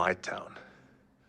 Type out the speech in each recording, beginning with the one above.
my town.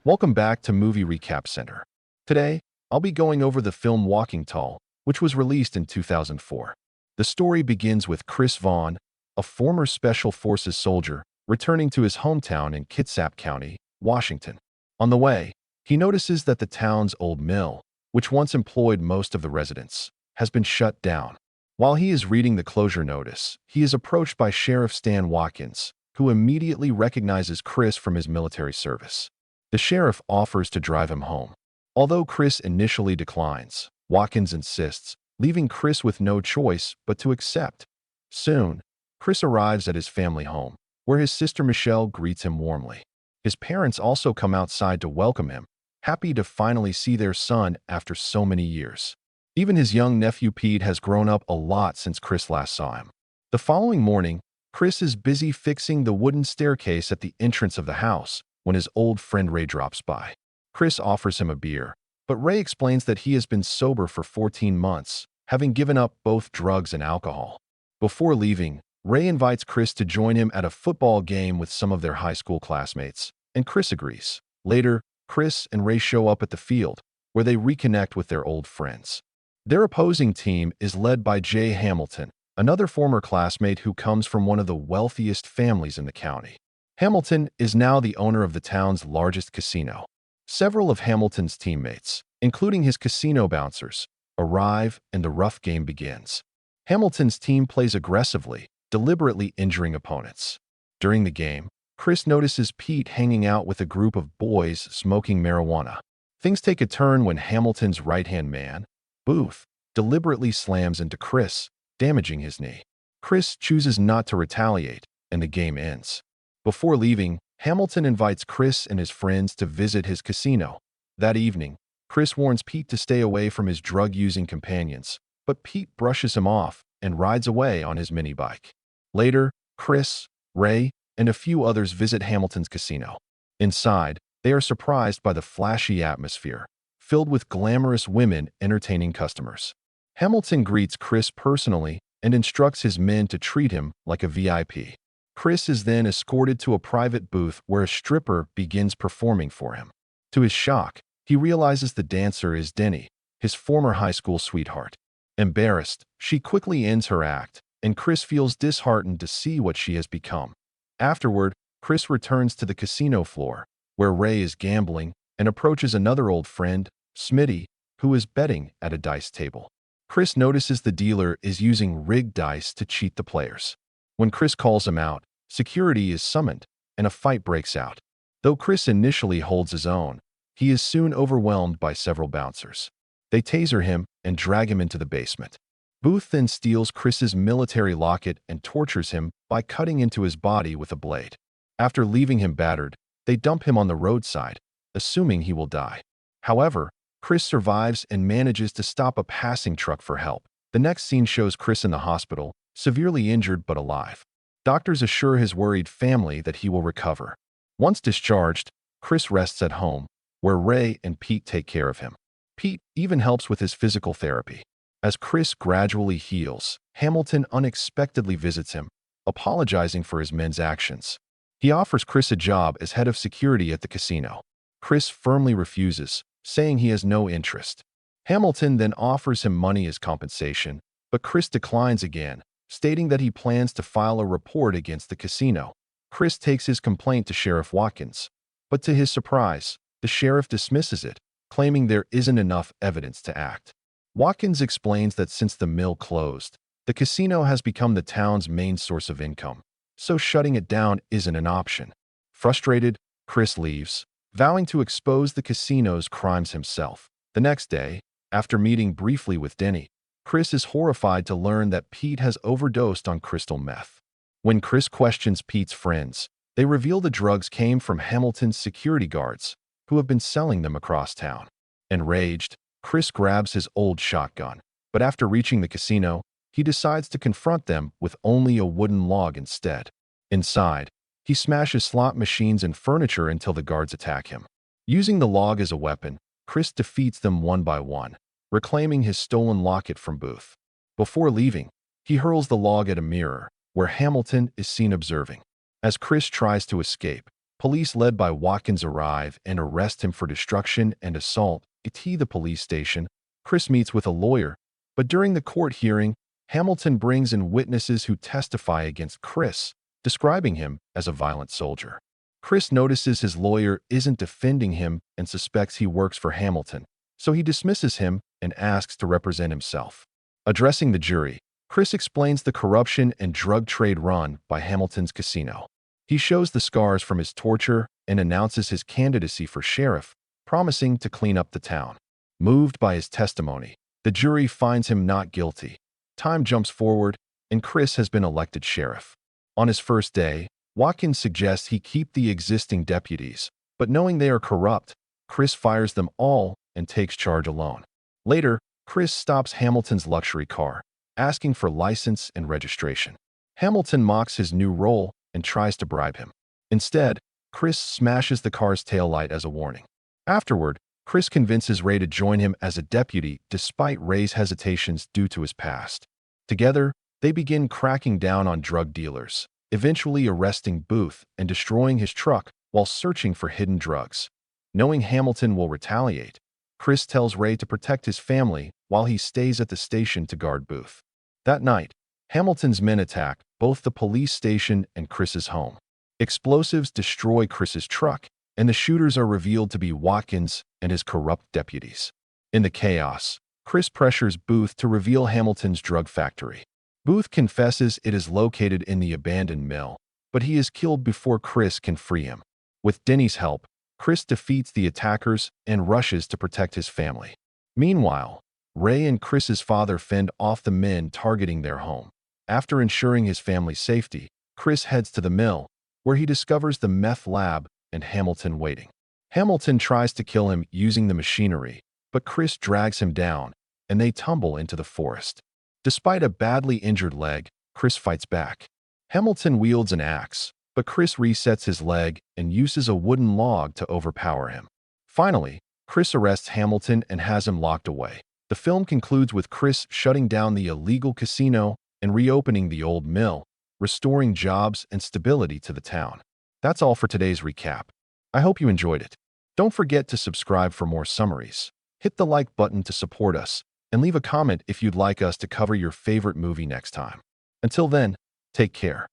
Welcome back to Movie Recap Center. Today, I'll be going over the film Walking Tall, which was released in 2004. The story begins with Chris Vaughn, a former Special Forces soldier, returning to his hometown in Kitsap County, Washington. On the way, he notices that the town's old mill, which once employed most of the residents, has been shut down. While he is reading the closure notice, he is approached by Sheriff Stan Watkins, who immediately recognizes Chris from his military service. The sheriff offers to drive him home. Although Chris initially declines, Watkins insists, leaving Chris with no choice but to accept. Soon, Chris arrives at his family home, where his sister Michelle greets him warmly. His parents also come outside to welcome him, happy to finally see their son after so many years. Even his young nephew Pete has grown up a lot since Chris last saw him. The following morning, Chris is busy fixing the wooden staircase at the entrance of the house when his old friend Ray drops by. Chris offers him a beer, but Ray explains that he has been sober for 14 months, having given up both drugs and alcohol. Before leaving, Ray invites Chris to join him at a football game with some of their high school classmates, and Chris agrees. Later, Chris and Ray show up at the field, where they reconnect with their old friends. Their opposing team is led by Jay Hamilton, another former classmate who comes from one of the wealthiest families in the county. Hamilton is now the owner of the town's largest casino. Several of Hamilton's teammates, including his casino bouncers, arrive and the rough game begins. Hamilton's team plays aggressively, deliberately injuring opponents. During the game, Chris notices Pete hanging out with a group of boys smoking marijuana. Things take a turn when Hamilton's right-hand man, Booth, deliberately slams into Chris, damaging his knee. Chris chooses not to retaliate, and the game ends. Before leaving, Hamilton invites Chris and his friends to visit his casino. That evening, Chris warns Pete to stay away from his drug-using companions, but Pete brushes him off and rides away on his mini bike. Later, Chris, Ray, and a few others visit Hamilton's casino. Inside, they are surprised by the flashy atmosphere, filled with glamorous women entertaining customers. Hamilton greets Chris personally and instructs his men to treat him like a VIP. Chris is then escorted to a private booth where a stripper begins performing for him. To his shock, he realizes the dancer is Denny, his former high school sweetheart. Embarrassed, she quickly ends her act, and Chris feels disheartened to see what she has become. Afterward, Chris returns to the casino floor, where Ray is gambling, and approaches another old friend, Smitty, who is betting at a dice table. Chris notices the dealer is using rigged dice to cheat the players. When Chris calls him out, security is summoned, and a fight breaks out. Though Chris initially holds his own, he is soon overwhelmed by several bouncers. They taser him and drag him into the basement. Booth then steals Chris's military locket and tortures him by cutting into his body with a blade. After leaving him battered, they dump him on the roadside, assuming he will die. However, Chris survives and manages to stop a passing truck for help. The next scene shows Chris in the hospital, severely injured but alive. Doctors assure his worried family that he will recover. Once discharged, Chris rests at home, where Ray and Pete take care of him. Pete even helps with his physical therapy. As Chris gradually heals, Hamilton unexpectedly visits him, apologizing for his men's actions. He offers Chris a job as head of security at the casino. Chris firmly refuses, saying he has no interest. Hamilton then offers him money as compensation, but Chris declines again, stating that he plans to file a report against the casino. Chris takes his complaint to Sheriff Watkins, but to his surprise, the sheriff dismisses it, claiming there isn't enough evidence to act. Watkins explains that since the mill closed, the casino has become the town's main source of income, so shutting it down isn't an option. Frustrated, Chris leaves, vowing to expose the casino's crimes himself. The next day, after meeting briefly with Denny, Chris is horrified to learn that Pete has overdosed on crystal meth. When Chris questions Pete's friends, they reveal the drugs came from Hamilton's security guards, who have been selling them across town. Enraged, Chris grabs his old shotgun, but after reaching the casino, he decides to confront them with only a wooden log instead. Inside, he smashes slot machines and furniture until the guards attack him. Using the log as a weapon, Chris defeats them one by one, reclaiming his stolen locket from Booth. Before leaving, he hurls the log at a mirror, where Hamilton is seen observing. As Chris tries to escape, Police led by Watkins arrive and arrest him for destruction and assault. At the police station, Chris meets with a lawyer, but during the court hearing, Hamilton brings in witnesses who testify against Chris, describing him as a violent soldier. Chris notices his lawyer isn't defending him and suspects he works for Hamilton, so he dismisses him and asks to represent himself. Addressing the jury, Chris explains the corruption and drug trade run by Hamilton's casino. He shows the scars from his torture and announces his candidacy for sheriff, promising to clean up the town. Moved by his testimony, the jury finds him not guilty. Time jumps forward, and Chris has been elected sheriff. On his first day, Watkins suggests he keep the existing deputies, but knowing they are corrupt, Chris fires them all and takes charge alone. Later, Chris stops Hamilton's luxury car, asking for license and registration. Hamilton mocks his new role and tries to bribe him. Instead, Chris smashes the car's taillight as a warning. Afterward, Chris convinces Ray to join him as a deputy despite Ray's hesitations due to his past. Together, they begin cracking down on drug dealers, eventually arresting Booth and destroying his truck while searching for hidden drugs. Knowing Hamilton will retaliate, Chris tells Ray to protect his family while he stays at the station to guard Booth. That night, Hamilton's men attack both the police station and Chris's home. Explosives destroy Chris's truck, and the shooters are revealed to be Watkins and his corrupt deputies. In the chaos, Chris pressures Booth to reveal Hamilton's drug factory. Booth confesses it is located in the abandoned mill, but he is killed before Chris can free him. With Denny's help, Chris defeats the attackers and rushes to protect his family. Meanwhile, Ray and Chris's father fend off the men targeting their home. After ensuring his family's safety, Chris heads to the mill, where he discovers the meth lab and Hamilton waiting. Hamilton tries to kill him using the machinery, but Chris drags him down, and they tumble into the forest. Despite a badly injured leg, Chris fights back. Hamilton wields an axe, but Chris resets his leg and uses a wooden log to overpower him. Finally, Chris arrests Hamilton and has him locked away. The film concludes with Chris shutting down the illegal casino and reopening the old mill, restoring jobs and stability to the town. That's all for today's recap. I hope you enjoyed it. Don't forget to subscribe for more summaries. Hit the like button to support us, and leave a comment if you'd like us to cover your favorite movie next time. Until then, take care.